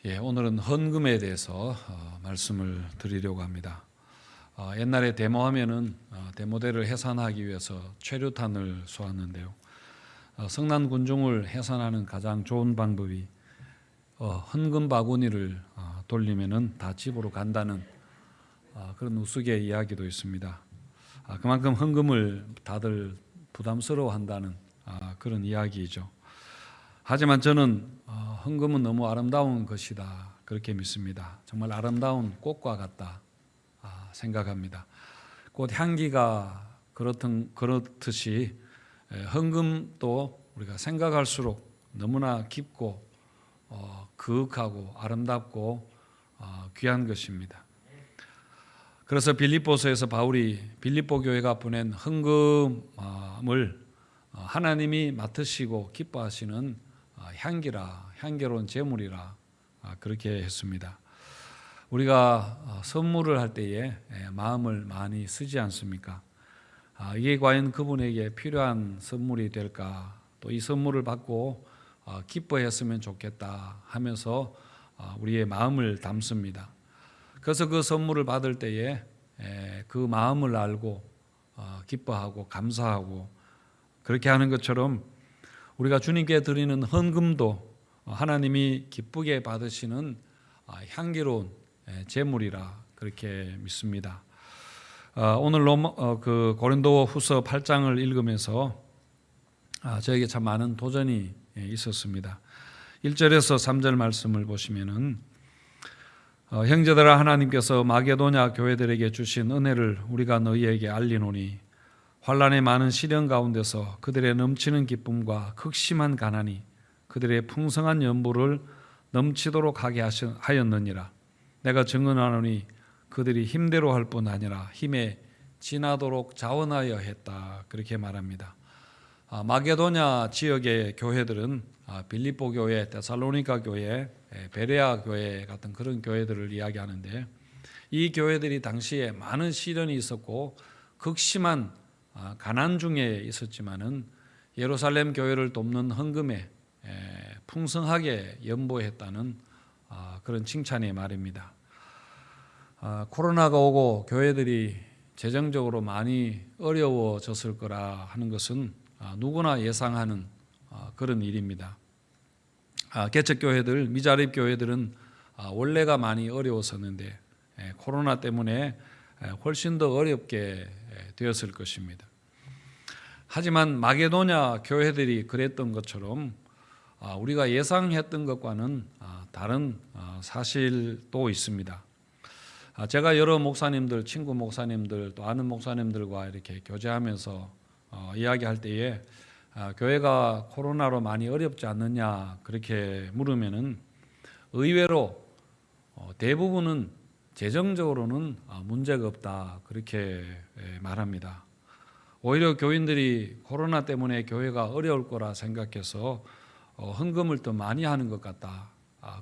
오늘은 헌금에 대해서 말씀을 드리려고 합니다. 옛날에 데모하면은 데모대를 해산하기 위해서 최루탄을 쏘았는데요. 성난 군중을 해산하는 가장 좋은 방법이 헌금 바구니를 돌리면은 다 집으로 간다는 그런 우스개 이야기도 있습니다. 그만큼 헌금을 다들 부담스러워한다는 그런 이야기이죠. 하지만 저는 헌금은 너무 아름다운 것이다 그렇게 믿습니다. 정말 아름다운 꽃과 같다 생각합니다. 꽃 향기가 그렇듯이 헌금도 우리가 생각할수록 너무나 깊고 그윽하고 아름답고 귀한 것입니다. 그래서 빌립보서에서 바울이 빌립보 교회가 보낸 헌금을 하나님이 맡으시고 기뻐하시는 향기로운 제물이라 그렇게 했습니다. 우리가 선물을 할 때에 마음을 많이 쓰지 않습니까? 이게 과연 그분에게 필요한 선물이 될까? 또 이 선물을 받고 기뻐했으면 좋겠다 하면서 우리의 마음을 담습니다. 그래서 그 선물을 받을 때에 그 마음을 알고 기뻐하고 감사하고 그렇게 하는 것처럼 우리가 주님께 드리는 헌금도 하나님이 기쁘게 받으시는 향기로운 제물이라 그렇게 믿습니다. 오늘 고린도후서 8장을 읽으면서 저에게 참 많은 도전이 있었습니다. 1절에서 3절 말씀을 보시면은 형제들아 하나님께서 마게도냐 교회들에게 주신 은혜를 우리가 너희에게 알리노니 환난의 많은 시련 가운데서 그들의 넘치는 기쁨과 극심한 가난이 그들의 풍성한 연보를 넘치도록 하게 하였느니라. 내가 증언하노니 그들이 힘대로 할 뿐 아니라 힘에 지나도록 자원하여 했다. 그렇게 말합니다. 마게도냐 지역의 교회들은 빌립보 교회, 데살로니가 교회, 베레아 교회 같은 그런 교회들을 이야기하는데 이 교회들이 당시에 많은 시련이 있었고 극심한 가난 중에 있었지만은 예루살렘 교회를 돕는 헌금에 풍성하게 연보했다는 그런 칭찬의 말입니다. 코로나가 오고 교회들이 재정적으로 많이 어려워졌을 거라 하는 것은 누구나 예상하는 그런 일입니다. 개척교회들, 미자립 교회들은 원래가 많이 어려웠었는데 코로나 때문에 훨씬 더 어렵게 되었을 것입니다. 하지만 마게도냐 교회들이 그랬던 것처럼 우리가 예상했던 것과는 다른 사실도 있습니다. 제가 여러 목사님들, 친구 목사님들 또 아는 목사님들과 이렇게 교제하면서 이야기할 때에 교회가 코로나로 많이 어렵지 않느냐 그렇게 물으면은 의외로 대부분은 재정적으로는 문제가 없다 그렇게 말합니다. 오히려 교인들이 코로나 때문에 교회가 어려울 거라 생각해서 헌금을 더 많이 하는 것 같다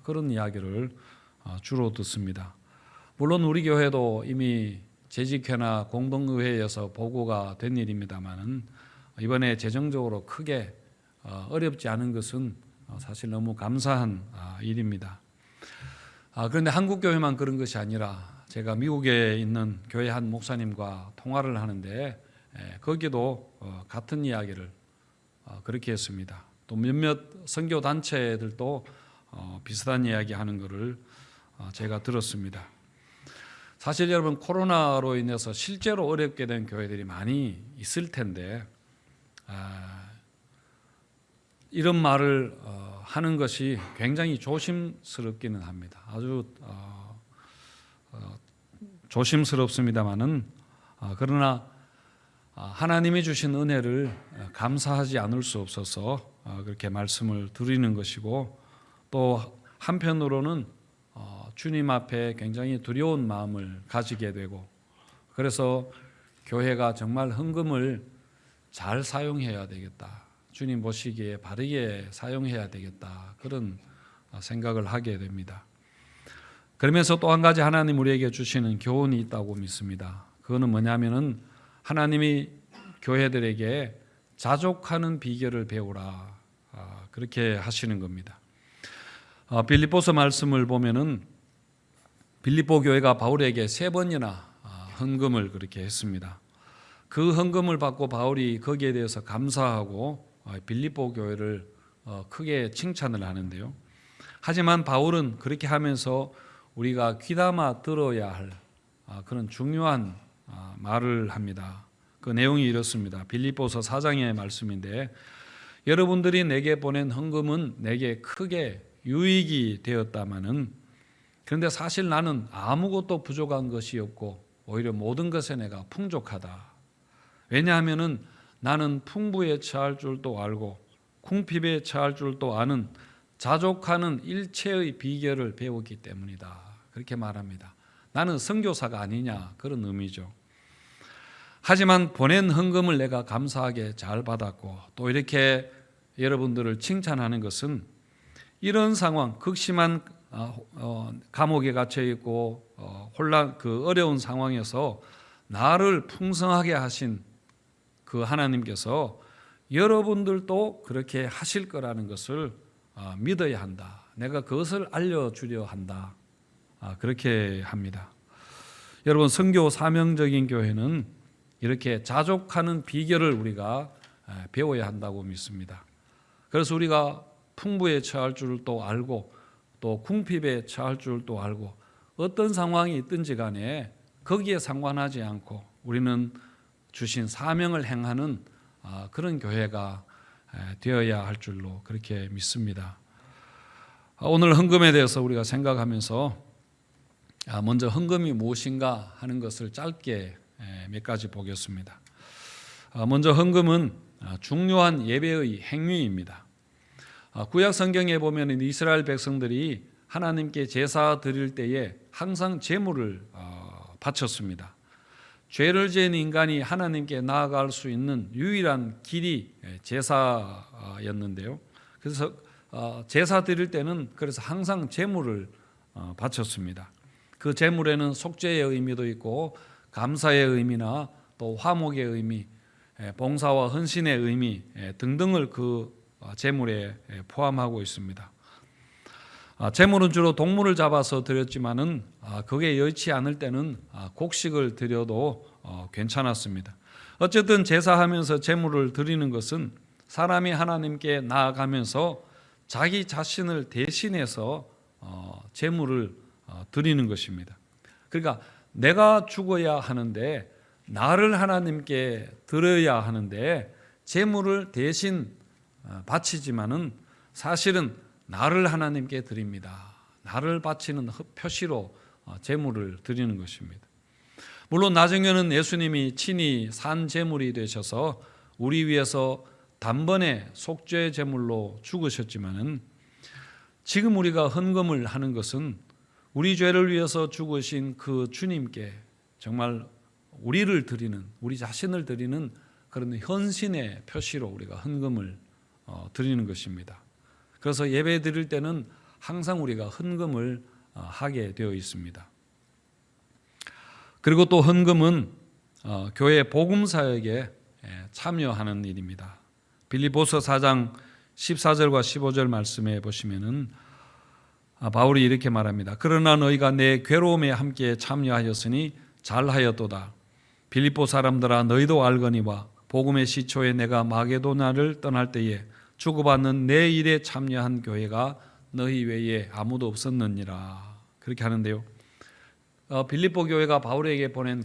그런 이야기를 주로 듣습니다. 물론 우리 교회도 이미 재직회나 공동의회에서 보고가 된 일입니다만은 이번에 재정적으로 크게 어렵지 않은 것은 사실 너무 감사한 일입니다. 그런데 한국 교회만 그런 것이 아니라 제가 미국에 있는 교회 한 목사님과 통화를 하는데 거기도 같은 이야기를 그렇게 했습니다. 또 몇몇 선교 단체들도 비슷한 이야기 하는 것을 제가 들었습니다. 사실 여러분 코로나로 인해서 실제로 어렵게 된 교회들이 많이 있을 텐데 이런 말을 하는 것이 굉장히 조심스럽기는 합니다. 아주 조심스럽습니다만은 그러나 하나님이 주신 은혜를 감사하지 않을 수 없어서 그렇게 말씀을 드리는 것이고 또 한편으로는 주님 앞에 굉장히 두려운 마음을 가지게 되고 그래서 교회가 정말 헌금을 잘 사용해야 되겠다. 주님 보시기에 바르게 사용해야 되겠다. 그런 생각을 하게 됩니다. 그러면서 또 한 가지 하나님 우리에게 주시는 교훈이 있다고 믿습니다. 그거는 뭐냐면은 하나님이 교회들에게 자족하는 비결을 배우라 그렇게 하시는 겁니다. 빌립보서 말씀을 보면은 빌립보 교회가 바울에게 3번이나 헌금을 그렇게 했습니다. 그 헌금을 받고 바울이 거기에 대해서 감사하고 빌립보 교회를 크게 칭찬을 하는데요. 하지만 바울은 그렇게 하면서 우리가 귀담아 들어야 할 그런 중요한 말을 합니다. 그 내용이 이렇습니다. 빌립보서 4장의 말씀인데, 여러분들이 내게 보낸 헌금은 내게 크게 유익이 되었다마는, 그런데 사실 나는 아무것도 부족한 것이 없고 오히려 모든 것에 내가 풍족하다. 왜냐하면은 나는 풍부에 처할 줄도 알고 궁핍에 처할 줄도 아는 자족하는 일체의 비결을 배웠기 때문이다. 그렇게 말합니다. 나는 선교사가 아니냐, 그런 의미죠. 하지만 보낸 헌금을 내가 감사하게 잘 받았고, 또 이렇게 여러분들을 칭찬하는 것은 이런 상황, 극심한 감옥에 갇혀 있고 혼란, 그 어려운 상황에서 나를 풍성하게 하신 그 하나님께서 여러분들도 그렇게 하실 거라는 것을 믿어야 한다. 내가 그것을 알려주려 한다. 그렇게 합니다. 여러분, 선교 사명적인 교회는 이렇게 자족하는 비결을 우리가 배워야 한다고 믿습니다. 그래서 우리가 풍부에 처할 줄도 알고 또 궁핍에 처할 줄도 알고, 어떤 상황이 있든지 간에 거기에 상관하지 않고 우리는 주신 사명을 행하는 그런 교회가 되어야 할 줄로 그렇게 믿습니다. 오늘 헌금에 대해서 우리가 생각하면서 먼저 헌금이 무엇인가 하는 것을 짧게 몇 가지 보겠습니다. 먼저 헌금은 중요한 예배의 행위입니다. 구약 성경에 보면 이스라엘 백성들이 하나님께 제사 드릴 때에 항상 제물을 바쳤습니다. 죄를 지은 인간이 하나님께 나아갈 수 있는 유일한 길이 제사였는데요. 그래서 제사 드릴 때는 그래서 항상 제물을 바쳤습니다. 그 제물에는 속죄의 의미도 있고 감사의 의미나 또 화목의 의미, 봉사와 헌신의 의미 등등을 그 제물에 포함하고 있습니다. 제물은 주로 동물을 잡아서 드렸지만은 그게 여의치 않을 때는 곡식을 드려도 괜찮았습니다. 어쨌든 제사하면서 제물을 드리는 것은 사람이 하나님께 나아가면서 자기 자신을 대신해서 제물을 드리는 것입니다. 그러니까 내가 죽어야 하는데 나를 하나님께 드려야 하는데 제물을 대신 바치지만은 사실은 나를 하나님께 드립니다. 나를 바치는 표시로 제물을 드리는 것입니다. 물론 나중에는 예수님이 친히 산 제물이 되셔서 우리 위해서 단번에 속죄 제물로 죽으셨지만은, 지금 우리가 헌금을 하는 것은 우리 죄를 위해서 죽으신 그 주님께 정말 우리를 드리는, 우리 자신을 드리는 그런 헌신의 표시로 우리가 헌금을 드리는 것입니다. 그래서 예배 드릴 때는 항상 우리가 헌금을 하게 되어 있습니다. 그리고 또 헌금은 교회 복음 사역에 참여하는 일입니다. 빌립보서 4장 14절과 15절 말씀에 보시면은 바울이 이렇게 말합니다. 그러나 너희가 내 괴로움에 함께 참여하였으니 잘하였도다. 빌립보 사람들아, 너희도 알거니와 복음의 시초에 내가 마게도냐를 떠날 때에 주고받는 내 일에 참여한 교회가 너희 외에 아무도 없었느니라. 그렇게 하는데요. 빌립보 교회가 바울에게 보낸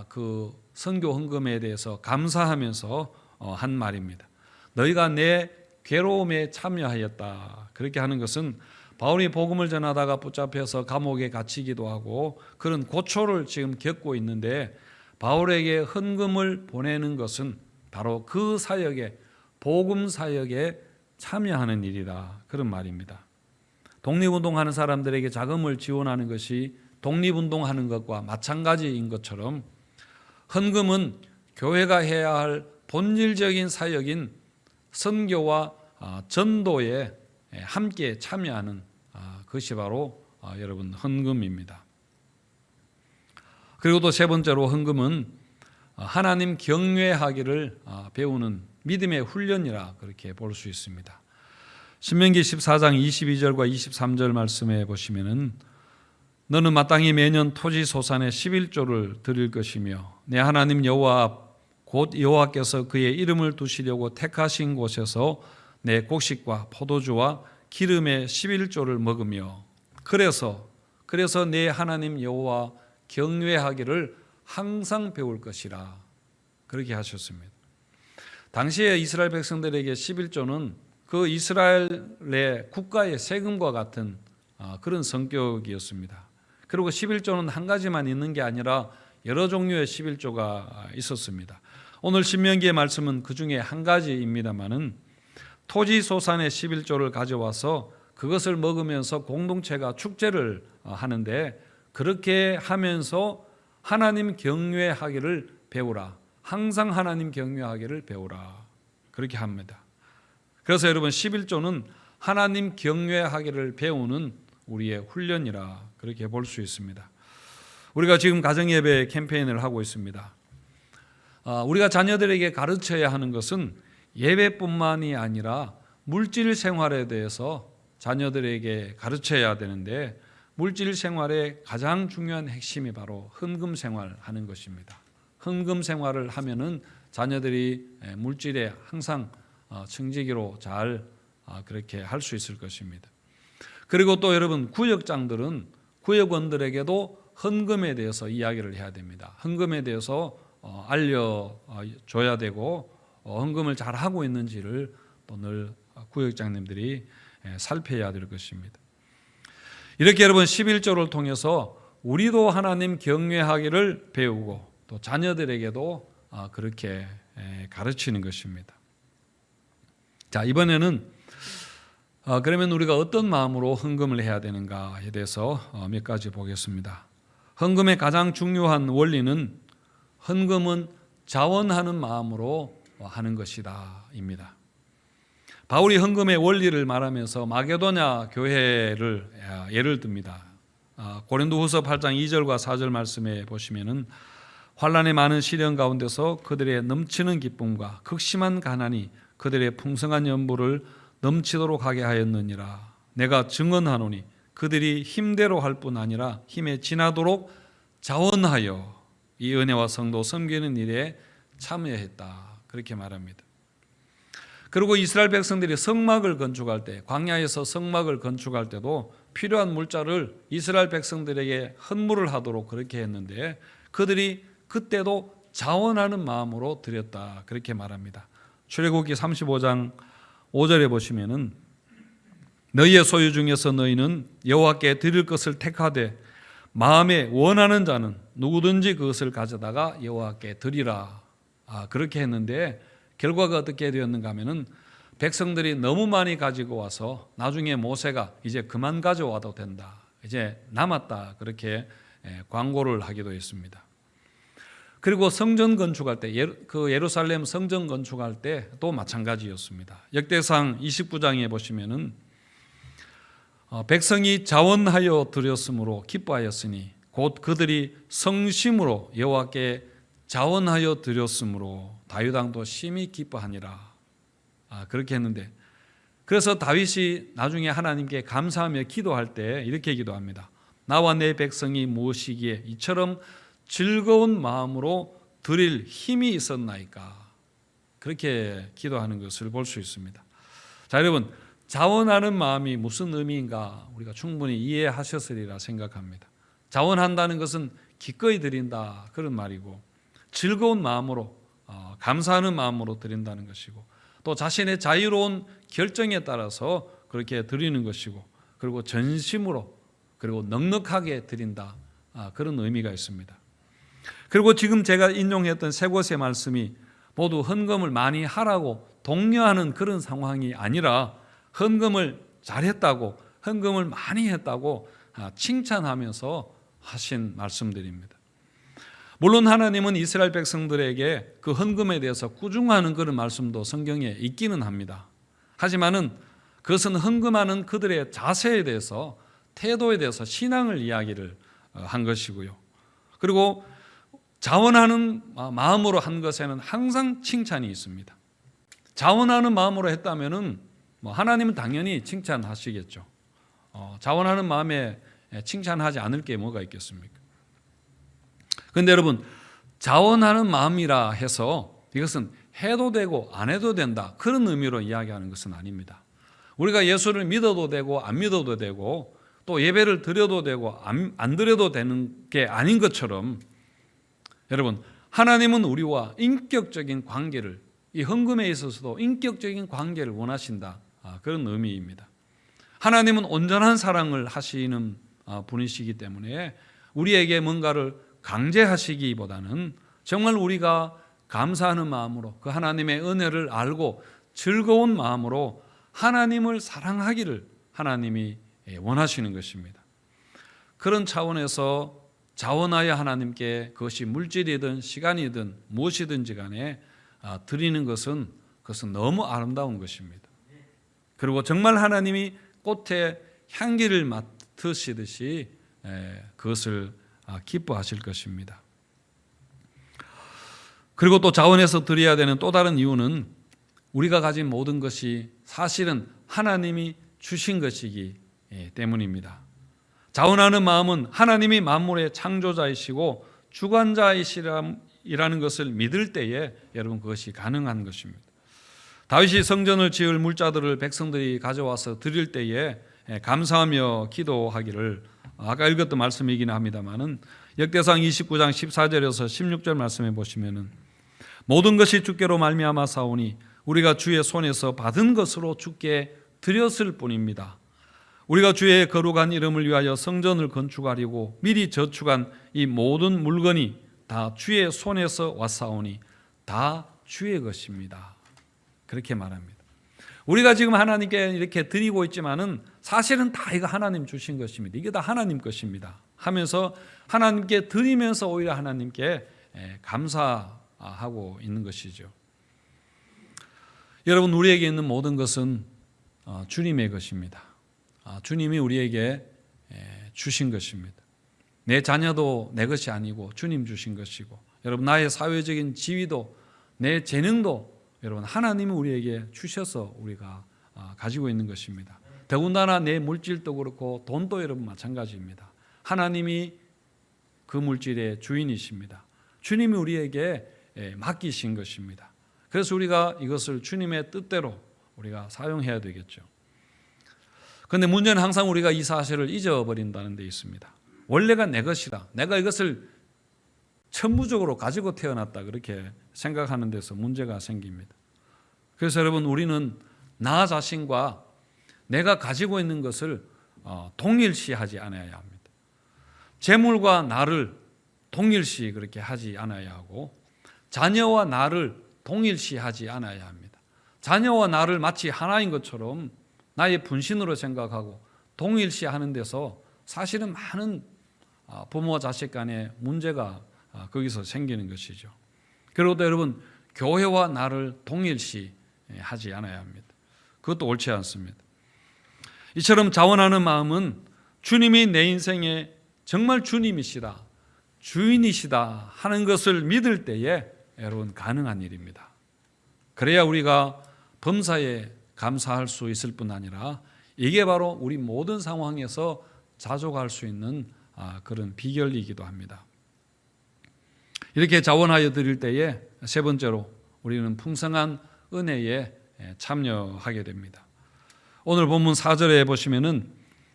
그 선교 헌금에 대해서 감사하면서 한 말입니다. 너희가 내 괴로움에 참여하였다. 그렇게 하는 것은 바울이 복음을 전하다가 붙잡혀서 감옥에 갇히기도 하고 그런 고초를 지금 겪고 있는데, 바울에게 헌금을 보내는 것은 바로 그 사역에, 복음 사역에 참여하는 일이다. 그런 말입니다. 독립운동하는 사람들에게 자금을 지원하는 것이 독립운동하는 것과 마찬가지인 것처럼, 헌금은 교회가 해야 할 본질적인 사역인 선교와 전도에 함께 참여하는 그것이 바로 여러분 헌금입니다. 그리고 또 세 번째로 헌금은 하나님 경외하기를 배우는 믿음의 훈련이라 그렇게 볼 수 있습니다. 신명기 14장 22절과 23절 말씀에 보시면은 너는 마땅히 매년 토지 소산의 11조를 드릴 것이며 내 하나님 여호와 곧 여호와께서 그의 이름을 두시려고 택하신 곳에서 내 곡식과 포도주와 기름의 11조를 먹으며 그래서 내 하나님 여호와 경외하기를 항상 배울 것이라 그렇게 하셨습니다. 당시에 이스라엘 백성들에게 11조는 그 이스라엘의 국가의 세금과 같은 그런 성격이었습니다. 그리고 11조는 한 가지만 있는 게 아니라 여러 종류의 11조가 있었습니다. 오늘 신명기의 말씀은 그 중에 한 가지입니다만은 토지 소산의 11조를 가져와서 그것을 먹으면서 공동체가 축제를 하는데 그렇게 하면서 하나님 경외하기를 배우라. 항상 하나님 경외하기를 배우라. 그렇게 합니다. 그래서 여러분 11조는 하나님 경외하기를 배우는 우리의 훈련이라 그렇게 볼 수 있습니다. 우리가 지금 가정예배 캠페인을 하고 있습니다. 우리가 자녀들에게 가르쳐야 하는 것은 예배뿐만이 아니라 물질 생활에 대해서 자녀들에게 가르쳐야 되는데 물질 생활의 가장 중요한 핵심이 바로 헌금 생활하는 것입니다. 헌금 생활을 하면은 자녀들이 물질에 항상 청지기로 잘 그렇게 할 수 있을 것입니다. 그리고 또 여러분 구역장들은 구역원들에게도 헌금에 대해서 이야기를 해야 됩니다. 헌금에 대해서 알려줘야 되고 헌금을 잘 하고 있는지를 또 늘 구역장님들이 살펴야 될 것입니다. 이렇게 여러분 11조를 통해서 우리도 하나님 경외하기를 배우고 또 자녀들에게도 그렇게 가르치는 것입니다. 자, 이번에는 그러면 우리가 어떤 마음으로 헌금을 해야 되는가에 대해서 몇 가지 보겠습니다. 헌금의 가장 중요한 원리는 헌금은 자원하는 마음으로 하는 것이다 입니다. 바울이 헌금의 원리를 말하면서 마게도냐 교회를 예를 듭니다. 고린도후서 8장 2절과 4절 말씀에 보시면은 환난의 많은 시련 가운데서 그들의 넘치는 기쁨과 극심한 가난이 그들의 풍성한 연부를 넘치도록 하게 하였느니라. 내가 증언하노니 그들이 힘대로 할 뿐 아니라 힘에 지나도록 자원하여 이 은혜와 성도 섬기는 일에 참여했다. 그렇게 말합니다. 그리고 이스라엘 백성들이 성막을 건축할 때, 광야에서 성막을 건축할 때도 필요한 물자를 이스라엘 백성들에게 헌물을 하도록 그렇게 했는데 그들이 그때도 자원하는 마음으로 드렸다. 그렇게 말합니다. 출애굽기 35장 5절에 보시면은 너희의 소유 중에서 너희는 여호와께 드릴 것을 택하되 마음에 원하는 자는 누구든지 그것을 가져다가 여호와께 드리라. 그렇게 했는데 결과가 어떻게 되었는가 하면은 백성들이 너무 많이 가지고 와서 나중에 모세가 이제 그만 가져와도 된다. 이제 남았다. 그렇게 광고를 하기도 했습니다. 그리고 성전 건축할 때 그 예루살렘 성전 건축할 때도 마찬가지였습니다. 역대상 29장에 보시면은 백성이 자원하여 드렸으므로 기뻐하였으니 곧 그들이 성심으로 여호와께 자원하여 드렸으므로 다윗 왕도 심히 기뻐하니라. 그렇게 했는데 그래서 다윗이 나중에 하나님께 감사하며 기도할 때 이렇게 기도합니다. 나와 내 백성이 무엇이기에 이처럼 즐거운 마음으로 드릴 힘이 있었나이까. 그렇게 기도하는 것을 볼 수 있습니다. 자, 여러분, 자원하는 마음이 무슨 의미인가 우리가 충분히 이해하셨으리라 생각합니다. 자원한다는 것은 기꺼이 드린다 그런 말이고 즐거운 마음으로 감사하는 마음으로 드린다는 것이고 또 자신의 자유로운 결정에 따라서 그렇게 드리는 것이고 그리고 전심으로 그리고 넉넉하게 드린다 그런 의미가 있습니다. 그리고 지금 제가 인용했던 세 곳의 말씀이 모두 헌금을 많이 하라고 독려하는 그런 상황이 아니라 헌금을 잘했다고 헌금을 많이 했다고 칭찬하면서 하신 말씀들입니다. 물론 하나님은 이스라엘 백성들에게 그 헌금에 대해서 꾸중하는 그런 말씀도 성경에 있기는 합니다. 하지만은 그것은 헌금하는 그들의 자세에 대해서 태도에 대해서 신앙을 이야기를 한 것이고요. 그리고 자원하는 마음으로 한 것에는 항상 칭찬이 있습니다. 자원하는 마음으로 했다면은 하나님은 당연히 칭찬하시겠죠. 자원하는 마음에 칭찬하지 않을 게 뭐가 있겠습니까? 그런데 여러분, 자원하는 마음이라 해서 이것은 해도 되고 안 해도 된다, 그런 의미로 이야기하는 것은 아닙니다. 우리가 예수를 믿어도 되고 안 믿어도 되고 또 예배를 드려도 되고 안 드려도 되는 게 아닌 것처럼, 여러분, 하나님은 우리와 인격적인 관계를, 이 헌금에 있어서도 인격적인 관계를 원하신다, 그런 의미입니다. 하나님은 온전한 사랑을 하시는 분이시기 때문에 우리에게 뭔가를 강제하시기보다는 정말 우리가 감사하는 마음으로 그 하나님의 은혜를 알고 즐거운 마음으로 하나님을 사랑하기를 하나님이 원하시는 것입니다. 그런 차원에서 자원하여 하나님께, 그것이 물질이든 시간이든 무엇이든지 간에 드리는 것은, 그것은 너무 아름다운 것입니다. 그리고 정말 하나님이 꽃에 향기를 맡으시듯이 그것을 기뻐하실 것입니다. 그리고 또 자원해서 드려야 되는 또 다른 이유는 우리가 가진 모든 것이 사실은 하나님이 주신 것이기 때문입니다. 자원하는 마음은 하나님이 만물의 창조자이시고 주관자이시라는 것을 믿을 때에 여러분 그것이 가능한 것입니다. 다윗이 성전을 지을 물자들을 백성들이 가져와서 드릴 때에 감사하며 기도하기를, 아까 읽었던 말씀이긴 합니다만은 역대상 29장 14절에서 16절 말씀해 보시면은 모든 것이 주께로 말미암아 사오니 우리가 주의 손에서 받은 것으로 주께 드렸을 뿐입니다. 우리가 주의 거룩한 이름을 위하여 성전을 건축하려고 미리 저축한 이 모든 물건이 다 주의 손에서 왔사오니 다 주의 것입니다. 그렇게 말합니다. 우리가 지금 하나님께 이렇게 드리고 있지만은 사실은 다 이거 하나님 주신 것입니다. 이게 다 하나님 것입니다 하면서 하나님께 드리면서 오히려 하나님께 감사하고 있는 것이죠. 여러분, 우리에게 있는 모든 것은 주님의 것입니다. 주님이 우리에게 주신 것입니다. 내 자녀도 내 것이 아니고 주님 주신 것이고, 여러분, 나의 사회적인 지위도 내 재능도 여러분 하나님이 우리에게 주셔서 우리가 가지고 있는 것입니다. 더군다나 내 물질도 그렇고 돈도 여러분 마찬가지입니다. 하나님이 그 물질의 주인이십니다. 주님이 우리에게 맡기신 것입니다. 그래서 우리가 이것을 주님의 뜻대로 우리가 사용해야 되겠죠. 그런데 문제는 항상 우리가 이 사실을 잊어버린다는 데 있습니다. 원래가 내 것이다, 내가 이것을 천부적으로 가지고 태어났다, 그렇게 생각하는 데서 문제가 생깁니다. 그래서 여러분, 우리는 나 자신과 내가 가지고 있는 것을 동일시하지 않아야 합니다. 재물과 나를 동일시 그렇게 하지 않아야 하고, 자녀와 나를 동일시하지 않아야 합니다. 자녀와 나를 마치 하나인 것처럼 나의 분신으로 생각하고 동일시하는 데서 사실은 많은 부모와 자식 간의 문제가 거기서 생기는 것이죠. 그리고 또 여러분, 교회와 나를 동일시하지 않아야 합니다. 그것도 옳지 않습니다. 이처럼 자원하는 마음은 주님이 내 인생에 정말 주님이시다, 주인이시다 하는 것을 믿을 때에 여러분 가능한 일입니다. 그래야 우리가 범사에 감사할 수 있을 뿐 아니라 이게 바로 우리 모든 상황에서 자족할 수 있는 그런 비결이기도 합니다. 이렇게 자원하여 드릴 때에 세 번째로 우리는 풍성한 은혜에 참여하게 됩니다. 오늘 본문 4절에 보시면은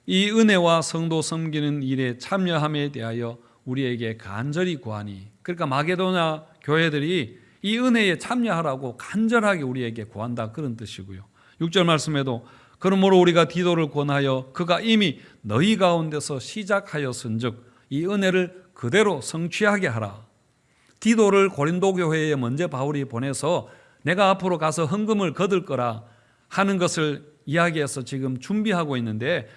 이 은혜와 성도 섬기는 일에 참여함에 대하여 우리에게 간절히 구하니, 그러니까 마게도냐 교회들이 이 은혜에 참여하라고 간절하게 우리에게 구한다, 그런 뜻이고요. 6절 말씀에도 그러므로 우리가 디도를 권하여 그가 이미 너희 가운데서 시작하였은즉 이 은혜를 그대로 성취하게 하라. 디도를 고린도 교회에 먼저 바울이 보내서 내가 앞으로 가서 헌금을 거둘 거라 하는 것을 이야기해서 지금 준비하고 있는데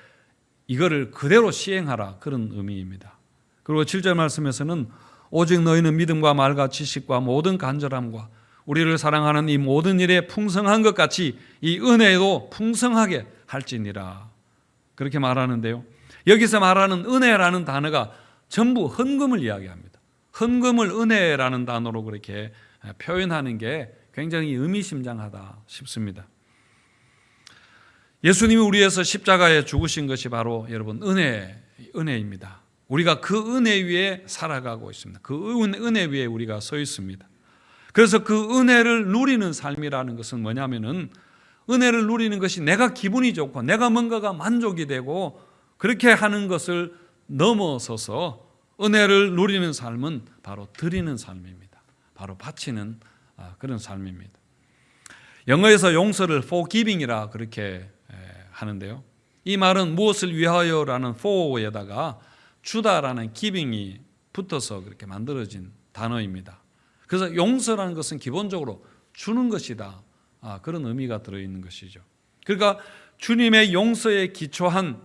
이거를 그대로 시행하라, 그런 의미입니다. 그리고 7절 말씀에서는 오직 너희는 믿음과 말과 지식과 모든 간절함과 우리를 사랑하는 이 모든 일에 풍성한 것 같이 이 은혜도 풍성하게 할지니라, 그렇게 말하는데요. 여기서 말하는 은혜라는 단어가 전부 헌금을 이야기합니다. 헌금을 은혜라는 단어로 그렇게 표현하는 게 굉장히 의미심장하다 싶습니다. 예수님이 우리 위해서 십자가에 죽으신 것이 바로 여러분 은혜입니다. 우리가 그 은혜 위에 살아가고 있습니다. 그 은혜 위에 우리가 서 있습니다. 그래서 그 은혜를 누리는 삶이라는 것은 뭐냐면은, 은혜를 누리는 것이 내가 기분이 좋고 내가 뭔가가 만족이 되고 그렇게 하는 것을 넘어서서 은혜를 누리는 삶은 바로 드리는 삶입니다. 바로 바치는 그런 삶입니다. 영어에서 용서를 forgiving이라 그렇게 하는데요. 이 말은 무엇을 위하여라는 for에다가 주다라는 giving이 붙어서 그렇게 만들어진 단어입니다. 그래서 용서라는 것은 기본적으로 주는 것이다. 그런 의미가 들어있는 것이죠. 그러니까 주님의 용서에 기초한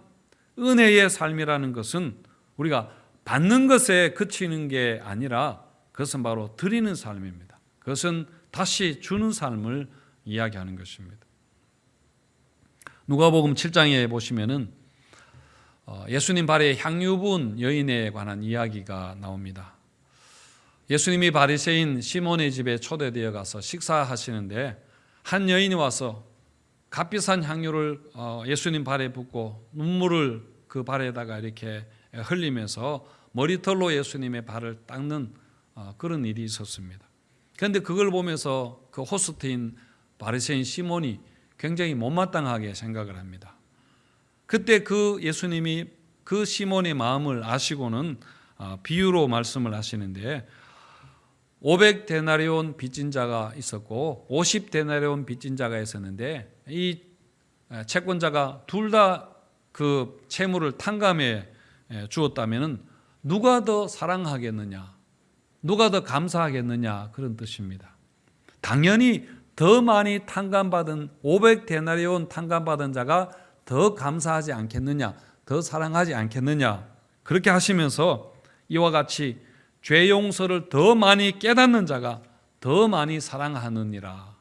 은혜의 삶이라는 것은 우리가 받는 것에 그치는 게 아니라 그것은 바로 드리는 삶입니다. 그것은 다시 주는 삶을 이야기하는 것입니다. 누가복음 7장에 보시면은 예수님 발에 향유 부은 여인에 관한 이야기가 나옵니다. 예수님이 바리새인 시몬의 집에 초대되어 가서 식사하시는데 한 여인이 와서 값비싼 향유를 예수님 발에 붓고 눈물을 그 발에다가 이렇게 흘리면서 머리털로 예수님의 발을 닦는 그런 일이 있었습니다. 그런데 그걸 보면서 그 호스트인 바리새인 시몬이 굉장히 못마땅하게 생각을 합니다. 그때 그 예수님이 그 시몬의 마음을 아시고는 비유로 말씀을 하시는데 500데나리온 빚진 자가 있었고 50데나리온 빚진 자가 있었는데 이 채권자가 둘 다 그 채무를 탕감해 주었다면 누가 더 사랑하겠느냐, 누가 더 감사하겠느냐, 그런 뜻입니다. 당연히 더 많이 탕감받은 500데나리온 탕감받은 자가 더 감사하지 않겠느냐, 더 사랑하지 않겠느냐, 그렇게 하시면서 이와 같이 죄 용서를 더 많이 깨닫는 자가 더 많이 사랑하느니라,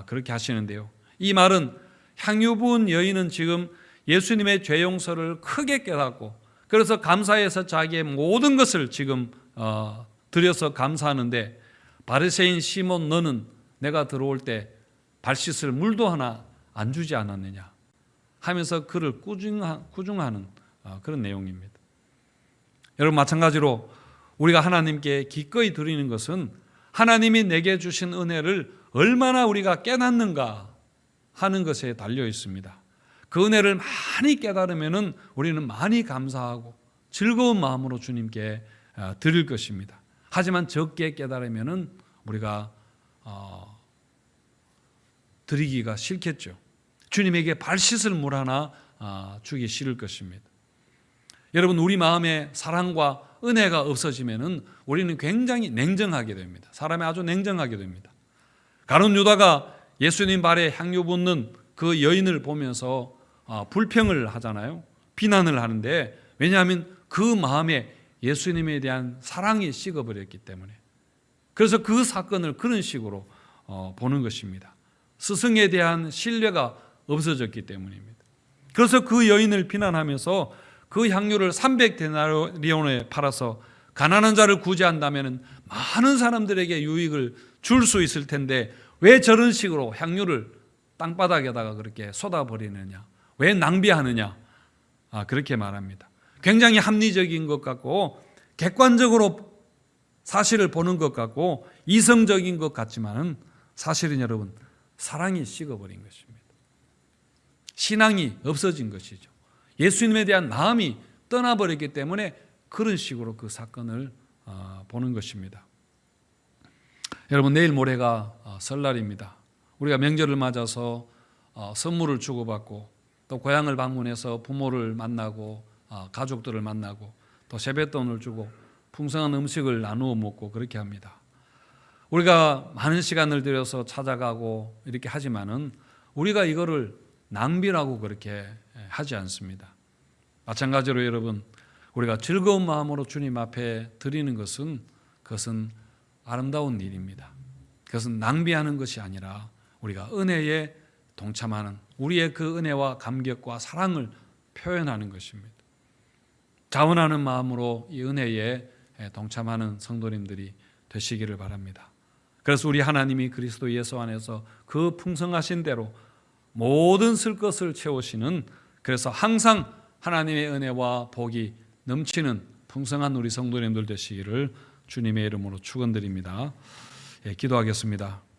그렇게 하시는데요. 이 말은 향유 부은 여인은 지금 예수님의 죄 용서를 크게 깨닫고 그래서 감사해서 자기의 모든 것을 지금 드려서 감사하는데, 바리새인 시몬 너는 내가 들어올 때 발 씻을 물도 하나 안 주지 않았느냐 하면서 그를 꾸중하는 그런 내용입니다. 여러분, 마찬가지로 우리가 하나님께 기꺼이 드리는 것은 하나님이 내게 주신 은혜를 얼마나 우리가 깨닫는가 하는 것에 달려 있습니다. 그 은혜를 많이 깨달으면 우리는 많이 감사하고 즐거운 마음으로 주님께 드릴 것입니다. 하지만 적게 깨달으면 우리가 드리기가 싫겠죠. 주님에게 발 씻을 물 하나 주기 싫을 것입니다. 여러분, 우리 마음에 사랑과 은혜가 없어지면 우리는 굉장히 냉정하게 됩니다. 사람이 아주 냉정하게 됩니다. 가룟 유다가 예수님 발에 향유 붓는 그 여인을 보면서 불평을 하잖아요. 비난을 하는데, 왜냐하면 그 마음에 예수님에 대한 사랑이 식어버렸기 때문에. 그래서 그 사건을 그런 식으로 보는 것입니다. 스승에 대한 신뢰가 없어졌기 때문입니다. 그래서 그 여인을 비난하면서 그 향유를 300데나리온에 팔아서 가난한 자를 구제한다면 많은 사람들에게 유익을 줄 수 있을 텐데 왜 저런 식으로 향유를 땅바닥에다가 그렇게 쏟아버리느냐, 왜 낭비하느냐, 그렇게 말합니다. 굉장히 합리적인 것 같고 객관적으로 사실을 보는 것 같고 이성적인 것 같지만은 사실은 여러분, 사랑이 식어버린 것입니다. 신앙이 없어진 것이죠. 예수님에 대한 마음이 떠나버렸기 때문에 그런 식으로 그 사건을 보는 것입니다. 여러분, 내일 모레가 설날입니다. 우리가 명절을 맞아서 선물을 주고받고 또 고향을 방문해서 부모를 만나고 가족들을 만나고 또 세뱃돈을 주고 풍성한 음식을 나누어 먹고 그렇게 합니다. 우리가 많은 시간을 들여서 찾아가고 이렇게 하지만은 우리가 이거를 낭비라고 그렇게 하지 않습니다. 마찬가지로 여러분, 우리가 즐거운 마음으로 주님 앞에 드리는 것은 그것은 아름다운 일입니다. 그것은 낭비하는 것이 아니라 우리가 은혜에 동참하는, 우리의 그 은혜와 감격과 사랑을 표현하는 것입니다. 자원하는 마음으로 이 은혜에 동참하는 성도님들이 되시기를 바랍니다. 그래서 우리 하나님이 그리스도 예수 안에서 그 풍성하신 대로 모든 쓸 것을 채우시는, 그래서 항상 하나님의 은혜와 복이 넘치는 풍성한 우리 성도님들 되시기를 주님의 이름으로 축원드립니다. 기도하겠습니다.